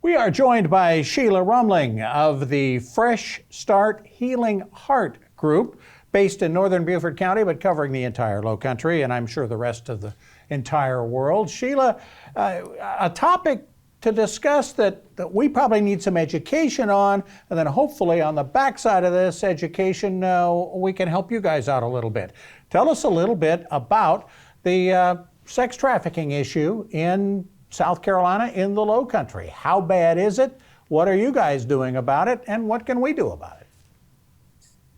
We are joined by Sheila Roemeling of the Fresh Start Healing Heart Group, based in northern Beaufort County, but covering the entire Lowcountry, and I'm sure the rest of the entire world. Sheila, a topic to discuss that we probably need some education on, and then hopefully on the backside of this education, we can help you guys out a little bit. Tell us a little bit about the sex trafficking issue in South Carolina, in the Lowcountry. How bad is it? What are you guys doing about it? And what can we do about it?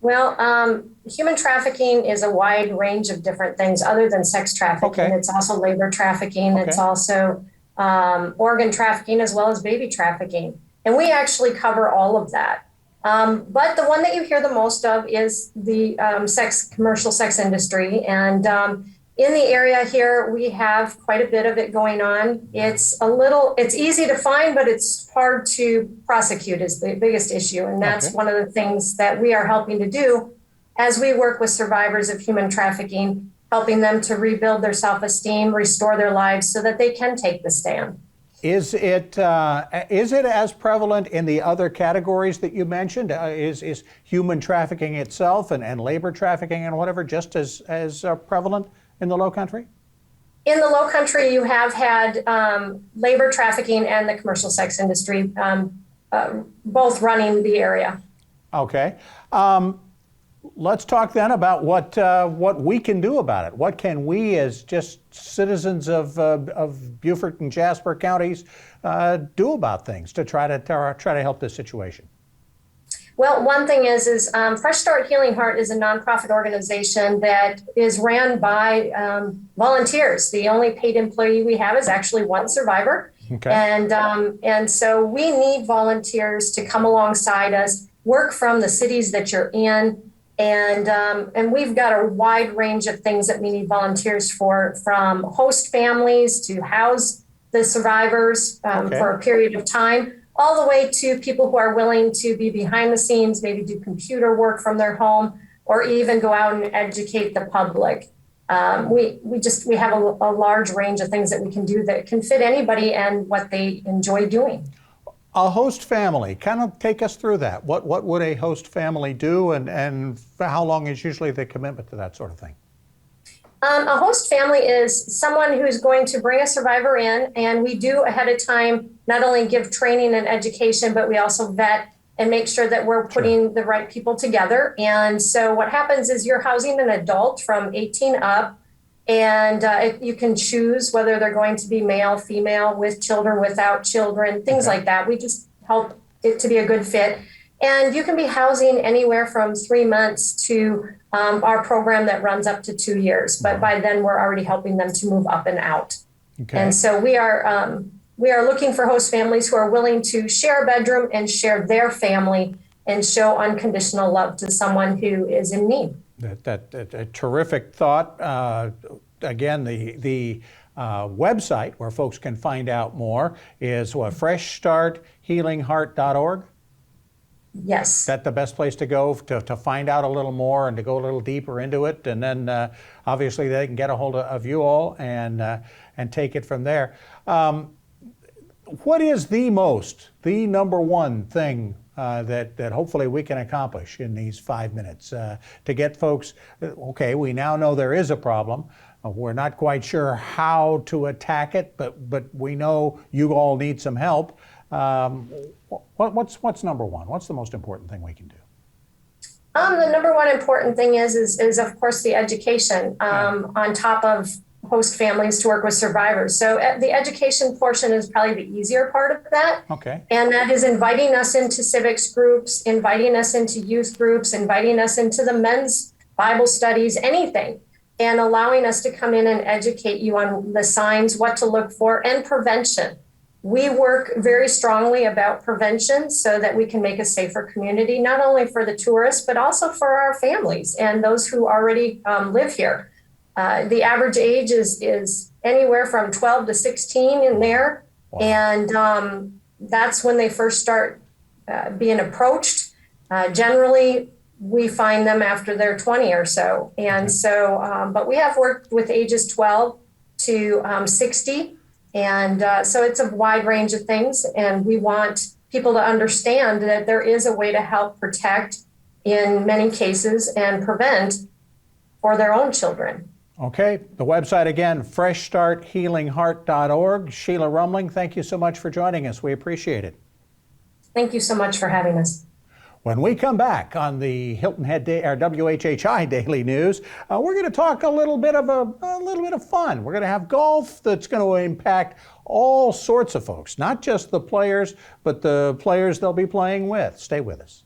Well, human trafficking is a wide range of different things other than sex trafficking. Okay. It's also labor trafficking. Okay. It's also organ trafficking, as well as baby trafficking. And we actually cover all of that. But the one that you hear the most of is the commercial sex industry. And in the area here, we have quite a bit of it going on. It's easy to find, but it's hard to prosecute is the biggest issue. And that's one of the things that we are helping to do as we work with survivors of human trafficking, helping them to rebuild their self-esteem, restore their lives so that they can take the stand. Is it as prevalent in the other categories that you mentioned? Is human trafficking itself and labor trafficking and whatever just as prevalent in the Lowcountry? In the Lowcountry, you have had labor trafficking and the commercial sex industry both running the area. Okay. Let's talk then about what we can do about it. What can we, as just citizens of Beaufort and Jasper counties, do about things to try to help this situation? Well, one thing is Fresh Start Healing Heart is a nonprofit organization that is ran by volunteers. The only paid employee we have is actually one survivor. Okay. And so we need volunteers to come alongside us, work from the cities that you're in. And we've got a wide range of things that we need volunteers for, from host families to house the survivors for a period of time, all the way to people who are willing to be behind the scenes, maybe do computer work from their home, or even go out and educate the public. We have a large range of things that we can do that can fit anybody and what they enjoy doing. A host family, kind of take us through that. What would a host family do, and for how long is usually the commitment to that sort of thing? A host family is someone who's going to bring a survivor in, and we do ahead of time not only give training and education, but we also vet and make sure that we're putting the right people together. And so what happens is you're housing an adult from 18 up, and you can choose whether they're going to be male, female, with children, without children, things like that. We just help it to be a good fit. And you can be housing anywhere from 3 months to our program that runs up to 2 years. But by then, we're already helping them to move up and out. Okay. And so we are looking for host families who are willing to share a bedroom and share their family and show unconditional love to someone who is in need. That a terrific thought. Again, the website where folks can find out more is freshstarthealingheart.org. Yes. Is that the best place to go to find out a little more and to go a little deeper into it? And then obviously they can get a hold of you all and take it from there. What is the number one thing that hopefully we can accomplish in these 5 minutes to get folks, okay, we now know there is a problem. We're not quite sure how to attack it, but we know you all need some help. What's number one? What's the most important thing we can do? The number one important thing is of course the education on top of host families to work with survivors. So the education portion is probably the easier part of that. Okay. And that is inviting us into civics groups, inviting us into youth groups, inviting us into the men's Bible studies, anything, and allowing us to come in and educate you on the signs, what to look for, and prevention. We work very strongly about prevention so that we can make a safer community, not only for the tourists, but also for our families and those who already live here. The average age is anywhere from 12 to 16 in there. Wow. And that's when they first start being approached. Generally, we find them after they're 20 or so. And so, but we have worked with ages 12 to 60. And so it's a wide range of things. And we want people to understand that there is a way to help protect in many cases and prevent for their own children. Okay, the website again, freshstarthealingheart.org. Sheila Roemeling, thank you so much for joining us. We appreciate it. Thank you so much for having us. When we come back on the Hilton Head Day, our WHHI Daily News, we're going to talk a little bit of fun. We're going to have golf that's going to impact all sorts of folks, not just the players, but the players they'll be playing with. Stay with us.